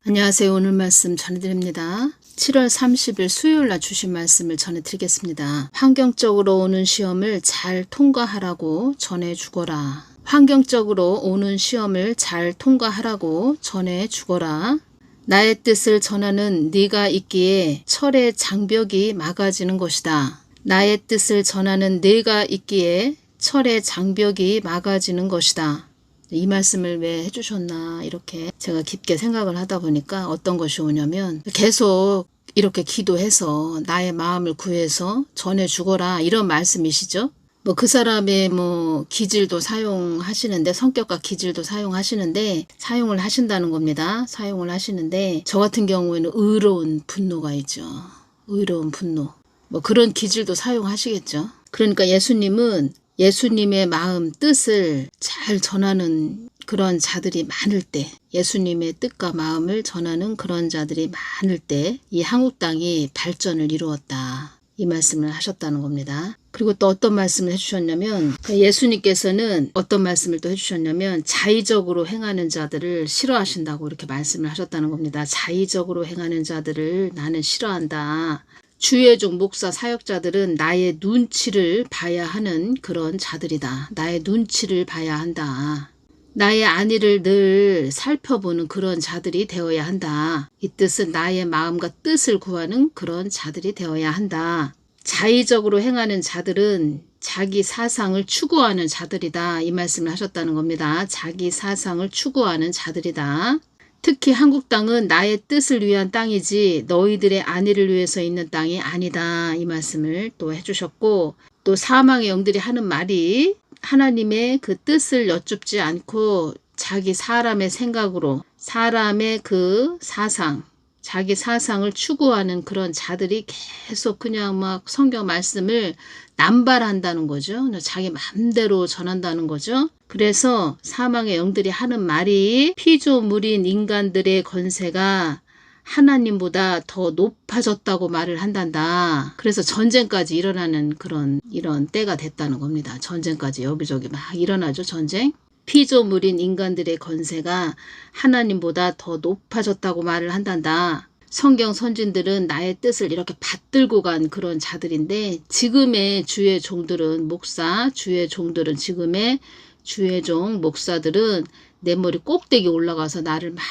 안녕하세요. 오늘 말씀 전해드립니다. 7월 30일 수요일날 주신 말씀을 전해드리겠습니다. 환경적으로 오는 시험을 잘 통과하라고 전해주거라. 환경적으로 오는 시험을 잘 통과하라고 전해주거라. 나의 뜻을 전하는 네가 있기에 철의 장벽이 막아지는 것이다. 나의 뜻을 전하는 네가 있기에 철의 장벽이 막아지는 것이다. 이 말씀을 왜 해주셨나 이렇게 제가 깊게 생각을 하다 보니까 어떤 것이 오냐면 계속 이렇게 기도해서 나의 마음을 구해서 전해주거라 이런 말씀이시죠. 그 사람의 기질도 사용하시는데 성격과 기질도 사용하시는데 사용을 하신다는 겁니다. 사용을 하시는데 저 같은 경우에는 의로운 분노가 있죠. 의로운 분노. 그런 기질도 사용하시겠죠. 그러니까 예수님은 예수님의 마음 뜻을 잘 전하는 그런 자들이 많을 때, 예수님의 뜻과 마음을 전하는 그런 자들이 많을 때 이 한국 땅이 발전을 이루었다. 이 말씀을 하셨다는 겁니다. 그리고 또 어떤 말씀을 해주셨냐면 예수님께서는 어떤 말씀을 또 해주셨냐면 자의적으로 행하는 자들을 싫어하신다고 이렇게 말씀을 하셨다는 겁니다. 자의적으로 행하는 자들을 나는 싫어한다. 주의 종 목사 사역자들은 나의 눈치를 봐야 하는 그런 자들이다. 나의 눈치를 봐야 한다. 나의 안위를 늘 살펴보는 그런 자들이 되어야 한다. 이 뜻은 나의 마음과 뜻을 구하는 그런 자들이 되어야 한다. 자의적으로 행하는 자들은 자기 사상을 추구하는 자들이다. 이 말씀을 하셨다는 겁니다. 자기 사상을 추구하는 자들이다. 특히 한국 땅은 나의 뜻을 위한 땅이지 너희들의 안위를 위해서 있는 땅이 아니다. 이 말씀을 또 해주셨고 또 사망의 영들이 하는 말이 하나님의 그 뜻을 여쭙지 않고 자기 사람의 생각으로 사람의 그 사상 자기 사상을 추구하는 그런 자들이 계속 그냥 막 성경 말씀을 남발한다는 거죠. 자기 마음대로 전한다는 거죠. 그래서 사망의 영들이 하는 말이 피조물인 인간들의 권세가 하나님보다 더 높아졌다고 말을 한단다. 그래서 전쟁까지 일어나는 이런 때가 됐다는 겁니다. 전쟁까지 여기저기 막 일어나죠. 전쟁. 피조물인 인간들의 권세가 하나님보다 더 높아졌다고 말을 한단다. 성경 선진들은 나의 뜻을 이렇게 받들고 간 그런 자들인데 지금의 주의 종들은 주의 종들은 지금의 주의 종 목사들은 내 머리 꼭대기 올라가서 나를 막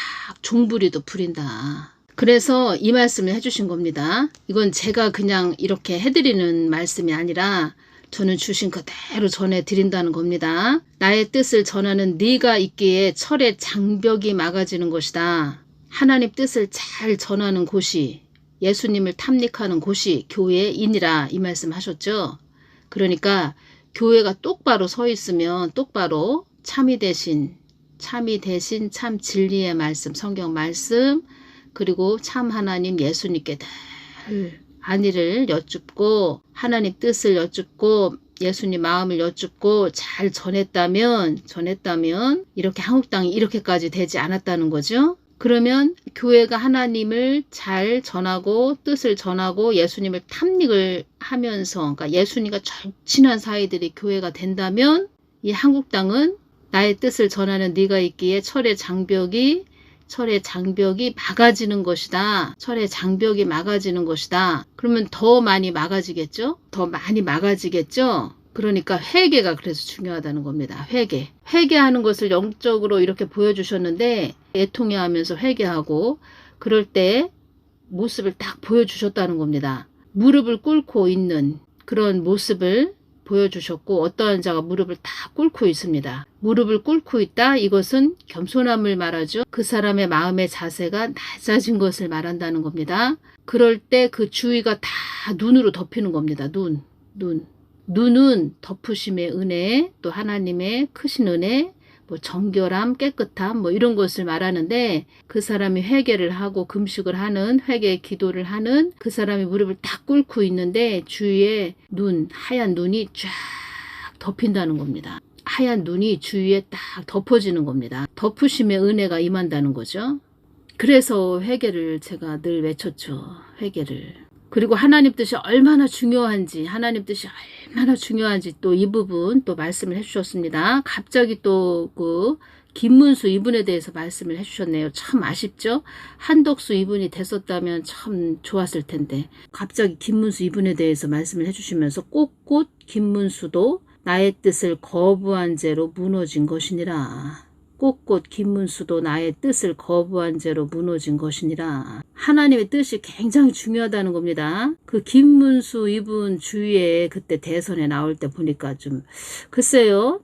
종부리도 부린다. 그래서 이 말씀을 해주신 겁니다. 이건 제가 그냥 이렇게 해드리는 말씀이 아니라 저는 주신 그대로 전해드린다는 겁니다. 나의 뜻을 전하는 네가 있기에 철의 장벽이 막아지는 것이다. 하나님 뜻을 잘 전하는 곳이 예수님을 탐닉하는 곳이 교회이니라 이 말씀 하셨죠. 그러니까 교회가 똑바로 서 있으면 똑바로 참이 대신 참 진리의 말씀 성경 말씀 그리고 참 하나님 예수님께 늘 안위를 여쭙고 하나님 뜻을 여쭙고 예수님 마음을 여쭙고 잘 전했다면 이렇게 한국 땅이 이렇게까지 되지 않았다는 거죠. 그러면 교회가 하나님을 잘 전하고 뜻을 전하고 예수님을 탐닉을 하면서 그러니까 예수님과 절친한 사이들이 교회가 된다면 이 한국 땅은 나의 뜻을 전하는 네가 있기에 철의 장벽이 막아지는 것이다. 철의 장벽이 막아지는 것이다. 그러면 더 많이 막아지겠죠? 그러니까 회개가 그래서 중요하다는 겁니다. 회개하는 것을 영적으로 이렇게 보여주셨는데 애통해하면서 회개하고 그럴 때 모습을 딱 보여주셨다는 겁니다. 무릎을 꿇고 있는 그런 모습을 보여주셨고 어떠한 자가 무릎을 다 꿇고 있습니다. 무릎을 꿇고 있다. 이것은 겸손함을 말하죠. 그 사람의 마음의 자세가 낮아진 것을 말한다는 겁니다. 그럴 때 그 주위가 다 눈으로 덮이는 겁니다. 눈은 덮으심의 은혜, 또 하나님의 크신 은혜, 정결함, 깨끗함, 이런 것을 말하는데 그 사람이 회개를 하고 금식을 하는 회개 기도를 하는 그 사람이 무릎을 딱 꿇고 있는데 주위에 하얀 눈이 쫙 덮인다는 겁니다. 하얀 눈이 주위에 딱 덮어지는 겁니다. 덮으심의 은혜가 임한다는 거죠. 그래서 회개를 제가 늘 외쳤죠. 회개를. 그리고 하나님 뜻이 얼마나 중요한지 또 이 부분 또 말씀을 해주셨습니다. 갑자기 또 그 김문수 이분에 대해서 말씀을 해주셨네요. 참 아쉽죠? 한덕수 이분이 됐었다면 참 좋았을 텐데 갑자기 김문수 이분에 대해서 말씀을 해주시면서 꽃꽃 김문수도 나의 뜻을 거부한 죄로 무너진 것이니라. 꽃꽃 김문수도 나의 뜻을 거부한 죄로 무너진 것이니라. 하나님의 뜻이 굉장히 중요하다는 겁니다. 그 김문수 이분 주위에 그때 대선에 나올 때 보니까 좀 글쎄요,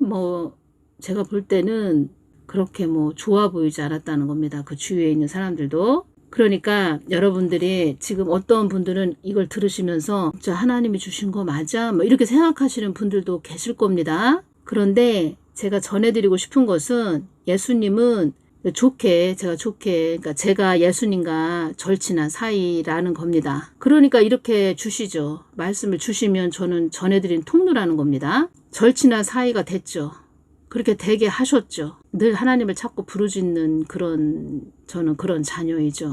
제가 볼 때는 그렇게 좋아 보이지 않았다는 겁니다. 그 주위에 있는 사람들도. 그러니까 여러분들이 지금 어떤 분들은 이걸 들으시면서 저 하나님이 주신 거 맞아? 이렇게 생각하시는 분들도 계실 겁니다. 그런데 제가 전해드리고 싶은 것은 예수님은 그러니까 제가 예수님과 절친한 사이라는 겁니다. 그러니까 이렇게 주시죠. 말씀을 주시면 저는 전해드린 통로라는 겁니다. 절친한 사이가 됐죠. 그렇게 되게 하셨죠. 늘 하나님을 찾고 부르짖는 저는 그런 자녀이죠.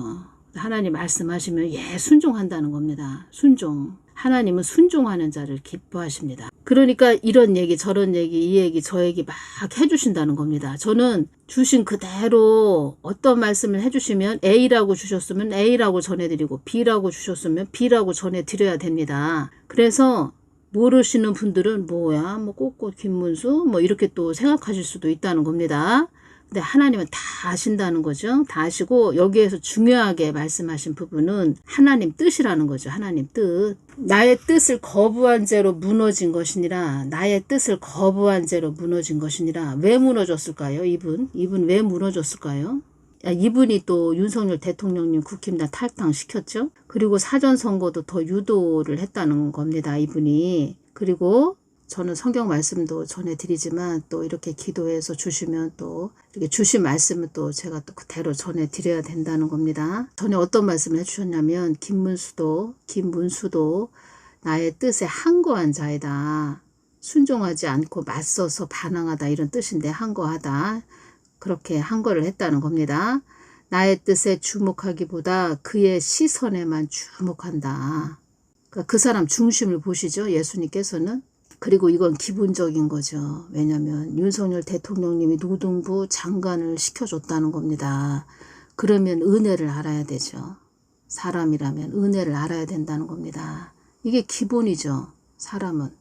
하나님 말씀하시면 순종한다는 겁니다. 순종. 하나님은 순종하는 자를 기뻐하십니다. 그러니까 이런 얘기 저런 얘기 이 얘기 저 얘기 막 해주신다는 겁니다. 저는 주신 그대로 어떤 말씀을 해주시면 A라고 주셨으면 A라고 전해드리고 B라고 주셨으면 B라고 전해드려야 됩니다. 그래서 모르시는 분들은 뭐야 꽃꽃 김문수 이렇게 또 생각하실 수도 있다는 겁니다. 근데 하나님은 다 아신다는 거죠. 다 아시고 여기에서 중요하게 말씀하신 부분은 하나님 뜻이라는 거죠. 하나님 뜻. 나의 뜻을 거부한 죄로 무너진 것이니라. 나의 뜻을 거부한 죄로 무너진 것이니라. 왜 무너졌을까요? 이분 왜 무너졌을까요? 이분이 또 윤석열 대통령님 국힘당 탈당시켰죠. 그리고 사전선거도 더 유도를 했다는 겁니다. 이분이. 그리고 저는 성경 말씀도 전해드리지만 또 이렇게 기도해서 주시면 또 이렇게 주신 말씀은 또 제가 또 그대로 전해드려야 된다는 겁니다. 전에 어떤 말씀을 해주셨냐면 김문수도 나의 뜻에 항거한 자이다. 순종하지 않고 맞서서 반항하다 이런 뜻인데 항거하다. 그렇게 항거를 했다는 겁니다. 나의 뜻에 주목하기보다 그의 시선에만 주목한다. 그러니까 그 사람 중심을 보시죠. 예수님께서는. 그리고 이건 기본적인 거죠. 왜냐하면 윤석열 대통령님이 노동부 장관을 시켜줬다는 겁니다. 그러면 은혜를 알아야 되죠. 사람이라면 은혜를 알아야 된다는 겁니다. 이게 기본이죠. 사람은.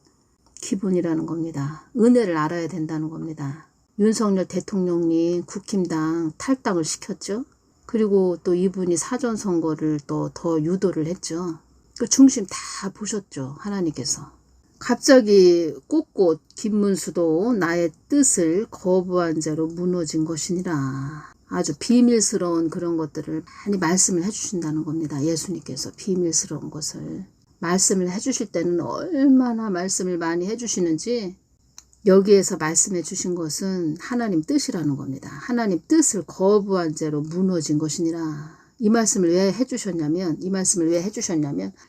기본이라는 겁니다. 은혜를 알아야 된다는 겁니다. 윤석열 대통령님 국힘당 탈당을 시켰죠. 그리고 또 이분이 사전선거를 또 더 유도를 했죠. 그 중심 다 보셨죠. 하나님께서. 갑자기 꽃꽃 김문수도 나의 뜻을 거부한 죄로 무너진 것이니라. 아주 비밀스러운 그런 것들을 많이 말씀을 해주신다는 겁니다. 예수님께서 비밀스러운 것을. 말씀을 해주실 때는 얼마나 말씀을 많이 해주시는지 여기에서 말씀해 주신 것은 하나님 뜻이라는 겁니다. 하나님 뜻을 거부한 죄로 무너진 것이니라. 이 말씀을 왜 해주셨냐면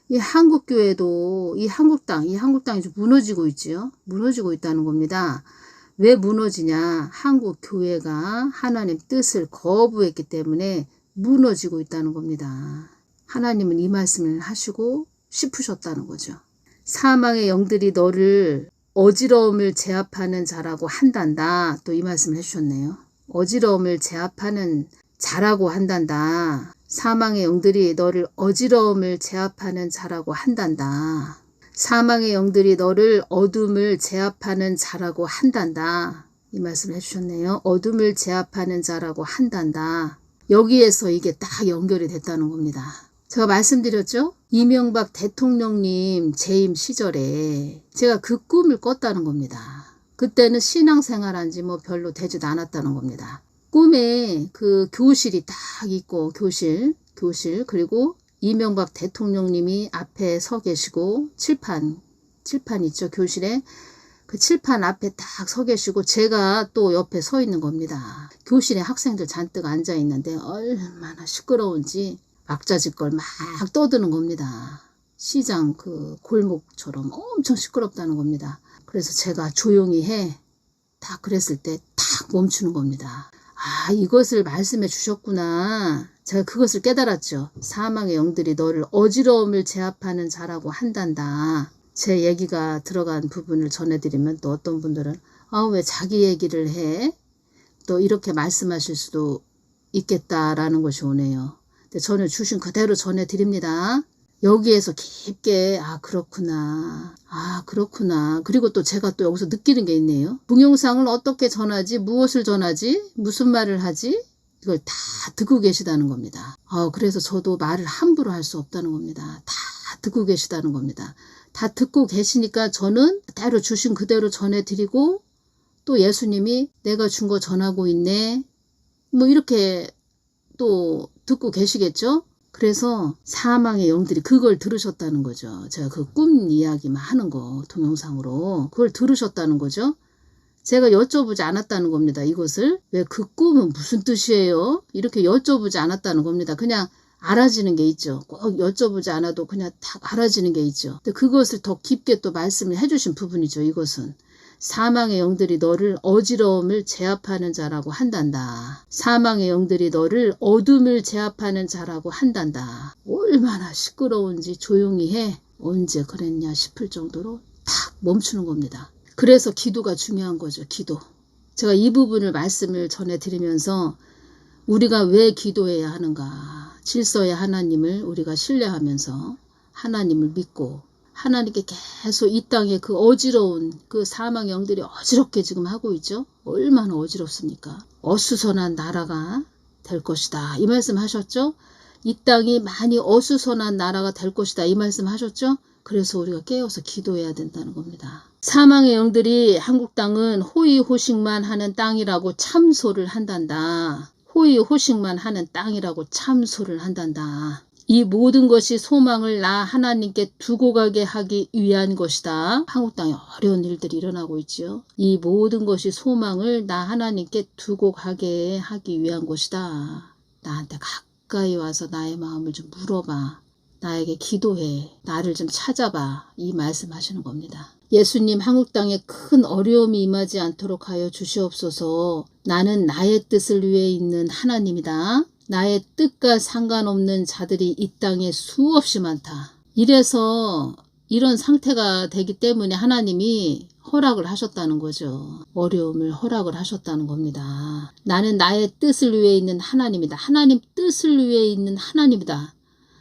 이 한국교회도 이 한국당이 좀 무너지고 있지요. 무너지고 있다는 겁니다. 왜 무너지냐? 한국교회가 하나님 뜻을 거부했기 때문에 무너지고 있다는 겁니다. 하나님은 이 말씀을 하시고 싶으셨다는 거죠. 사망의 영들이 너를 어지러움을 제압하는 자라고 한단다. 또 이 말씀을 해주셨네요. 어지러움을 제압하는 자라고 한단다. 사망의 영들이 너를 어지러움을 제압하는 자라고 한단다. 사망의 영들이 너를 어둠을 제압하는 자라고 한단다. 이 말씀을 해주셨네요. 어둠을 제압하는 자라고 한단다. 여기에서 이게 딱 연결이 됐다는 겁니다. 제가 말씀드렸죠? 이명박 대통령님 재임 시절에 제가 그 꿈을 꿨다는 겁니다. 그때는 신앙생활한 지 별로 되지도 않았다는 겁니다. 꿈에 그 교실이 딱 있고 교실 그리고 이명박 대통령님이 앞에 서 계시고 칠판 있죠. 교실에 그 칠판 앞에 딱 서 계시고 제가 또 옆에 서 있는 겁니다. 교실에 학생들 잔뜩 앉아 있는데 얼마나 시끄러운지 막자지껄 막 떠드는 겁니다. 시장 그 골목처럼 엄청 시끄럽다는 겁니다. 그래서 제가 조용히 딱 그랬을 때 딱 멈추는 겁니다. 아, 이것을 말씀해 주셨구나. 제가 그것을 깨달았죠. 사망의 영들이 너를 어지러움을 제압하는 자라고 한단다. 제 얘기가 들어간 부분을 전해드리면 또 어떤 분들은 왜 자기 얘기를 해? 또 이렇게 말씀하실 수도 있겠다라는 것이 오네요. 근데 저는 주신 그대로 전해드립니다. 여기에서 깊게 그렇구나. 그렇구나. 그리고 또 제가 또 여기서 느끼는 게 있네요. 동영상을 어떻게 전하지? 무엇을 전하지? 무슨 말을 하지? 이걸 다 듣고 계시다는 겁니다. 그래서 저도 말을 함부로 할 수 없다는 겁니다. 다 듣고 계시다는 겁니다. 다 듣고 계시니까 저는 그대로 주신 그대로 전해드리고 또 예수님이 내가 준 거 전하고 있네. 뭐 이렇게 또 듣고 계시겠죠? 그래서 사망의 영들이 그걸 들으셨다는 거죠. 제가 그 꿈 이야기만 하는 거 동영상으로 그걸 들으셨다는 거죠. 제가 여쭤보지 않았다는 겁니다. 이것을 왜 그 꿈은 무슨 뜻이에요? 이렇게 여쭤보지 않았다는 겁니다. 그냥 알아지는 게 있죠. 꼭 여쭤보지 않아도 그냥 딱 알아지는 게 있죠. 근데 그것을 더 깊게 또 말씀을 해주신 부분이죠. 이것은 사망의 영들이 너를 어지러움을 제압하는 자라고 한단다. 사망의 영들이 너를 어둠을 제압하는 자라고 한단다. 얼마나 시끄러운지 조용히 해. 언제 그랬냐 싶을 정도로 탁 멈추는 겁니다. 그래서 기도가 중요한 거죠. 기도. 제가 이 부분을 말씀을 전해드리면서 우리가 왜 기도해야 하는가. 질서의 하나님을 우리가 신뢰하면서 하나님을 믿고 하나님께 계속 이 땅에 그 어지러운 그 사망의 영들이 어지럽게 지금 하고 있죠. 얼마나 어지럽습니까? 어수선한 나라가 될 것이다. 이 말씀 하셨죠? 이 땅이 많이 어수선한 나라가 될 것이다. 이 말씀 하셨죠? 그래서 우리가 깨어서 기도해야 된다는 겁니다. 사망의 영들이 한국 땅은 호의호식만 하는 땅이라고 참소를 한단다. 호의호식만 하는 땅이라고 참소를 한단다. 이 모든 것이 소망을 나 하나님께 두고 가게 하기 위한 것이다. 한국 땅에 어려운 일들이 일어나고 있지요. 이 모든 것이 소망을 나 하나님께 두고 가게 하기 위한 것이다. 나한테 가까이 와서 나의 마음을 좀 물어봐. 나에게 기도해. 나를 좀 찾아봐. 이 말씀하시는 겁니다. 예수님 한국 땅에 큰 어려움이 임하지 않도록 하여 주시옵소서. 나는 나의 뜻을 위해 있는 하나님이다. 나의 뜻과 상관없는 자들이 이 땅에 수없이 많다. 이래서 이런 상태가 되기 때문에 하나님이 허락을 하셨다는 거죠. 어려움을 허락을 하셨다는 겁니다. 나는 나의 뜻을 위해 있는 하나님이다. 하나님 뜻을 위해 있는 하나님이다.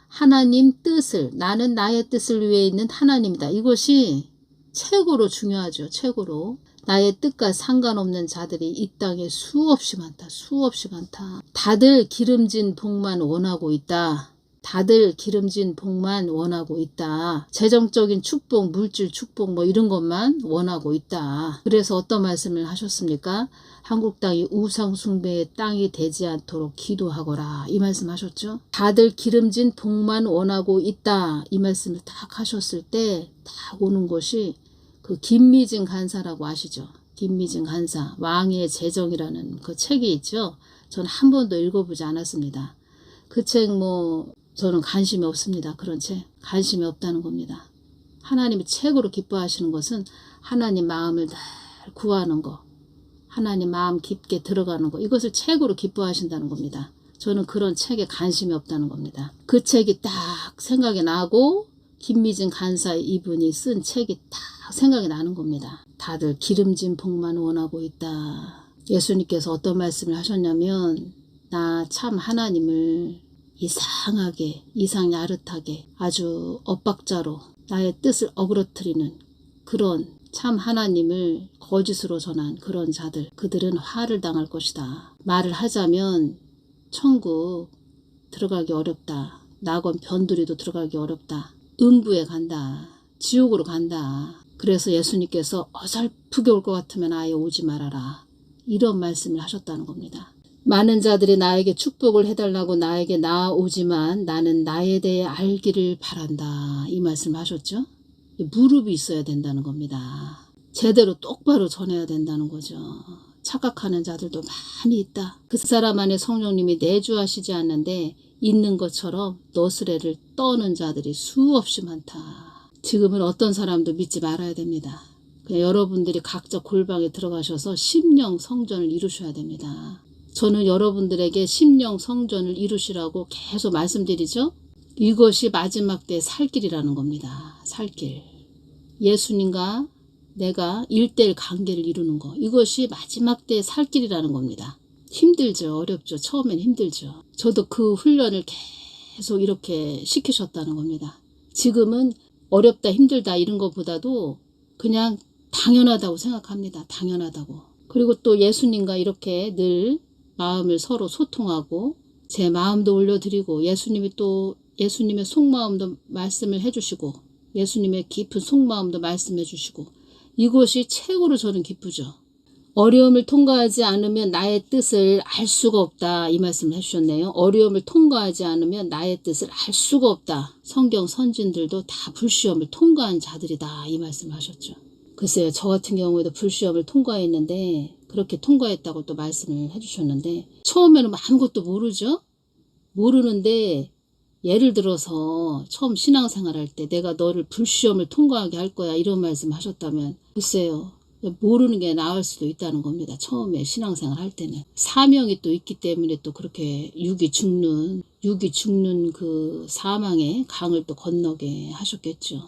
하나님 뜻을, 나는 나의 뜻을 위해 있는 하나님이다. 이것이 최고로 중요하죠. 최고로. 나의 뜻과 상관없는 자들이 이 땅에 수없이 많다. 수없이 많다. 다들 기름진 복만 원하고 있다. 다들 기름진 복만 원하고 있다. 재정적인 축복, 물질 축복 뭐 이런 것만 원하고 있다. 그래서 어떤 말씀을 하셨습니까? 한국 땅이 우상 숭배의 땅이 되지 않도록 기도하거라. 이 말씀 하셨죠? 다들 기름진 복만 원하고 있다. 이 말씀을 딱 하셨을 때 딱 오는 것이 그 김미진 간사라고 아시죠? 김미진 간사, 왕의 재정이라는 그 책이 있죠. 저는 한 번도 읽어보지 않았습니다. 그 책 저는 관심이 없습니다. 그런 책 관심이 없다는 겁니다. 하나님이 최고로 기뻐하시는 것은 하나님 마음을 늘 구하는 거, 하나님 마음 깊게 들어가는 거, 이것을 최고로 기뻐하신다는 겁니다. 저는 그런 책에 관심이 없다는 겁니다. 그 책이 딱 생각이 나고 김미진 간사 이분이 쓴 책이 딱 생각이 나는 겁니다. 다들 기름진 복만 원하고 있다. 예수님께서 어떤 말씀을 하셨냐면 나 참 하나님을 이상하게 이상야릇하게 아주 엇박자로 나의 뜻을 어그러뜨리는 그런 참 하나님을 거짓으로 전한 그런 자들, 그들은 화를 당할 것이다. 말을 하자면 천국 들어가기 어렵다. 낙원 변두리도 들어가기 어렵다. 음부에 간다. 지옥으로 간다. 그래서 예수님께서 어설프게 올 것 같으면 아예 오지 말아라. 이런 말씀을 하셨다는 겁니다. 많은 자들이 나에게 축복을 해달라고 나에게 나아오지만 나는 나에 대해 알기를 바란다. 이 말씀을 하셨죠. 무릎이 있어야 된다는 겁니다. 제대로 똑바로 전해야 된다는 거죠. 착각하는 자들도 많이 있다. 그 사람 안에 성령님이 내주하시지 않는데 있는 것처럼 너스레를 떠는 자들이 수없이 많다. 지금은 어떤 사람도 믿지 말아야 됩니다. 그냥 여러분들이 각자 골방에 들어가셔서 심령 성전을 이루셔야 됩니다. 저는 여러분들에게 심령 성전을 이루시라고 계속 말씀드리죠. 이것이 마지막 때 살 길이라는 겁니다. 살 길. 예수님과 내가 1:1 관계를 이루는 거. 이것이 마지막 때의 살 길이라는 겁니다. 힘들죠. 어렵죠. 처음엔 힘들죠. 저도 그 훈련을 계속 이렇게 시키셨다는 겁니다. 지금은 어렵다 힘들다 이런 것보다도 그냥 당연하다고 생각합니다. 당연하다고. 그리고 또 예수님과 이렇게 늘 마음을 서로 소통하고 제 마음도 올려드리고 예수님의 속마음도 말씀을 해주시고 예수님의 깊은 속마음도 말씀해 주시고 이것이 최고로 저는 기쁘죠. 어려움을 통과하지 않으면 나의 뜻을 알 수가 없다. 이 말씀을 해주셨네요. 어려움을 통과하지 않으면 나의 뜻을 알 수가 없다. 성경 선진들도 다 불시험을 통과한 자들이다. 이 말씀을 하셨죠. 글쎄요. 저 같은 경우에도 불시험을 통과했는데 그렇게 통과했다고 또 말씀을 해주셨는데 처음에는 아무것도 모르죠. 모르는데 예를 들어서 처음 신앙생활 할 때 내가 너를 불시험을 통과하게 할 거야 이런 말씀 하셨다면 글쎄요. 모르는 게 나을 수도 있다는 겁니다. 처음에 신앙생활 할 때는. 사명이 또 있기 때문에 또 그렇게 육이 죽는 그 사망의 강을 또 건너게 하셨겠죠.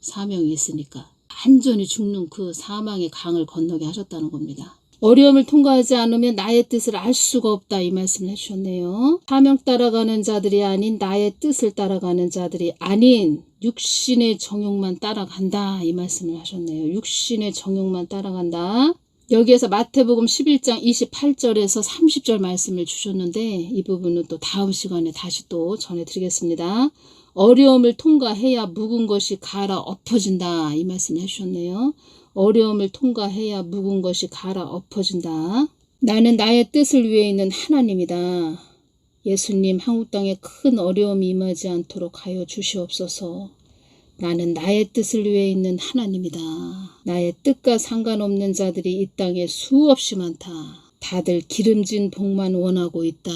사명이 있으니까. 완전히 죽는 그 사망의 강을 건너게 하셨다는 겁니다. 어려움을 통과하지 않으면 나의 뜻을 알 수가 없다 이 말씀을 해주셨네요. 사명 따라가는 자들이 아닌 나의 뜻을 따라가는 자들이 아닌 육신의 정욕만 따라간다 이 말씀을 하셨네요. 육신의 정욕만 따라간다. 여기에서 마태복음 11장 28절에서 30절 말씀을 주셨는데 이 부분은 또 다음 시간에 다시 또 전해드리겠습니다. 어려움을 통과해야 묵은 것이 갈아 엎어진다 이 말씀을 해주셨네요. 어려움을 통과해야 묵은 것이 갈아 엎어진다. 나는 나의 뜻을 위해 있는 하나님이다. 예수님 한국 땅에 큰 어려움이 임하지 않도록 하여 주시옵소서. 나는 나의 뜻을 위해 있는 하나님이다. 나의 뜻과 상관없는 자들이 이 땅에 수없이 많다. 다들 기름진 복만 원하고 있다.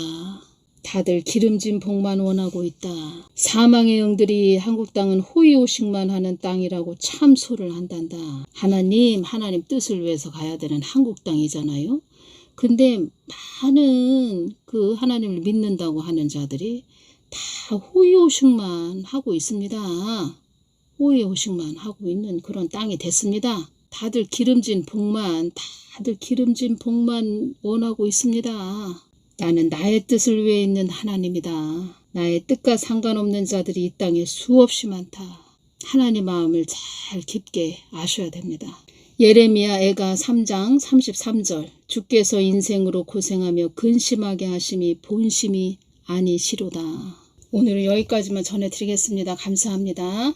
다들 기름진 복만 원하고 있다. 사망의 영들이 한국 땅은 호의호식만 하는 땅이라고 참소를 한단다. 하나님 뜻을 위해서 가야 되는 한국 땅이잖아요. 근데 많은 그 하나님을 믿는다고 하는 자들이 다 호의호식만 하고 있습니다. 호의호식만 하고 있는 그런 땅이 됐습니다. 다들 기름진 복만 원하고 있습니다. 나는 나의 뜻을 위해 있는 하나님이다. 나의 뜻과 상관없는 자들이 이 땅에 수없이 많다. 하나님 마음을 잘 깊게 아셔야 됩니다. 예레미야 애가 3장 33절 주께서 인생으로 고생하며 근심하게 하심이 본심이 아니시로다. 오늘은 여기까지만 전해드리겠습니다. 감사합니다.